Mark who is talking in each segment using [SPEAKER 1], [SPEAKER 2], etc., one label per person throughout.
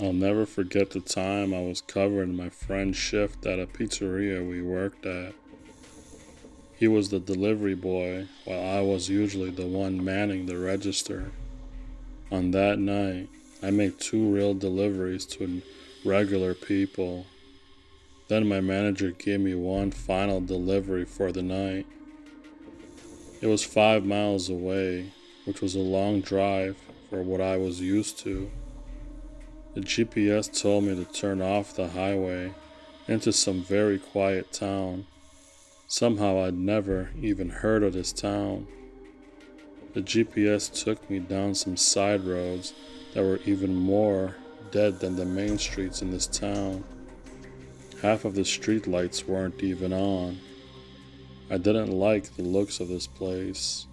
[SPEAKER 1] I'll never forget the time I was covering my friend's shift at a pizzeria we worked at. He was the delivery boy, while I was usually the one manning the register. On that night, I made 2 real deliveries to regular people. Then my manager gave me one final delivery for the night. It was 5 miles away, which was a long drive for what I was used to. The GPS told me to turn off the highway into some very quiet town. Somehow I'd never even heard of this town. The GPS took me down some side roads that were even more dead than the main streets in this town. Half of the street lights weren't even on. I didn't like the looks of this place.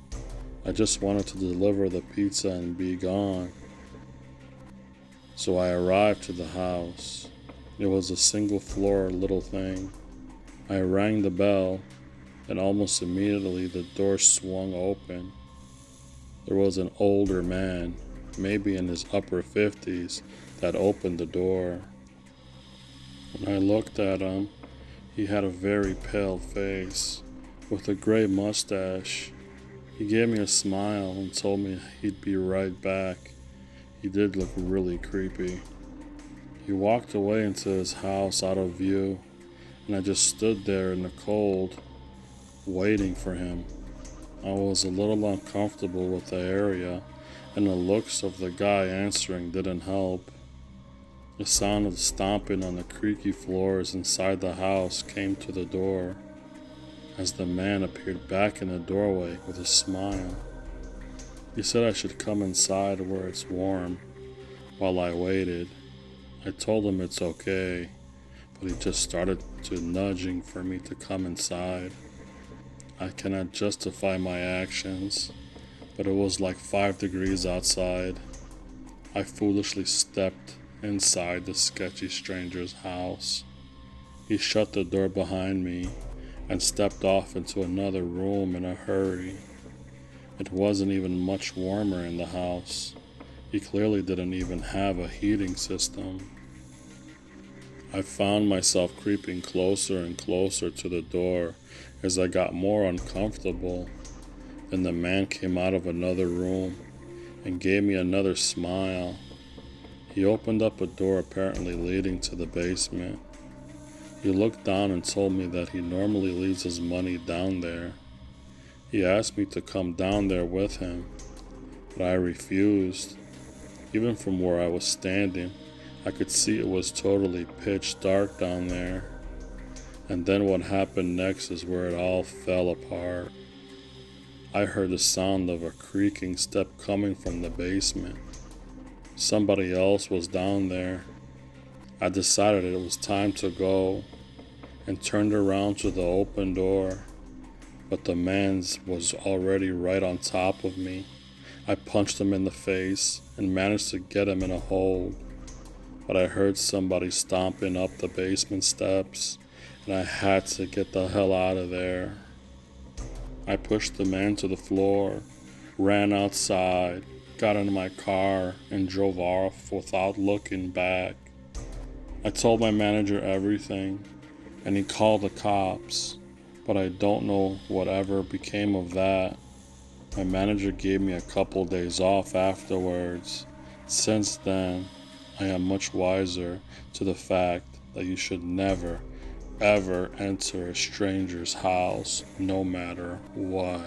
[SPEAKER 1] I just wanted to deliver the pizza and be gone. So I arrived to the house. It was a single floor little thing. I rang the bell, and almost immediately the door swung open. There was an older man, maybe in his upper 50s, that opened the door. When I looked at him, he had a very pale face, with a gray mustache. He gave me a smile and told me he'd be right back. He did look really creepy. He walked away into his house out of view, and I just stood there in the cold, waiting for him. I was a little uncomfortable with the area, and the looks of the guy answering didn't help. The sound of stomping on the creaky floors inside the house came to the door, as the man appeared back in the doorway with a smile. He said I should come inside where it's warm. While I waited, I told him it's okay, but he just started to nudging for me to come inside. I cannot justify my actions, but it was like 5 degrees outside. I foolishly stepped inside the sketchy stranger's house. He shut the door behind me and stepped off into another room in a hurry. It wasn't even much warmer in the house. He clearly didn't even have a heating system. I found myself creeping closer and closer to the door as I got more uncomfortable. Then the man came out of another room and gave me another smile. He opened up a door apparently leading to the basement. He looked down and told me that he normally leaves his money down there. He asked me to come down there with him, but I refused. Even from where I was standing, I could see it was totally pitch dark down there. And then what happened next is where it all fell apart. I heard the sound of a creaking step coming from the basement. Somebody else was down there. I decided it was time to go and turned around to the open door, but the man was already right on top of me. I punched him in the face and managed to get him in a hold, but I heard somebody stomping up the basement steps, and I had to get the hell out of there. I pushed the man to the floor, ran outside, got in my car, and drove off without looking back. I told my manager everything, and he called the cops, but I don't know whatever became of that. My manager gave me a couple days off afterwards. Since then, I am much wiser to the fact that you should never, ever enter a stranger's house, no matter what.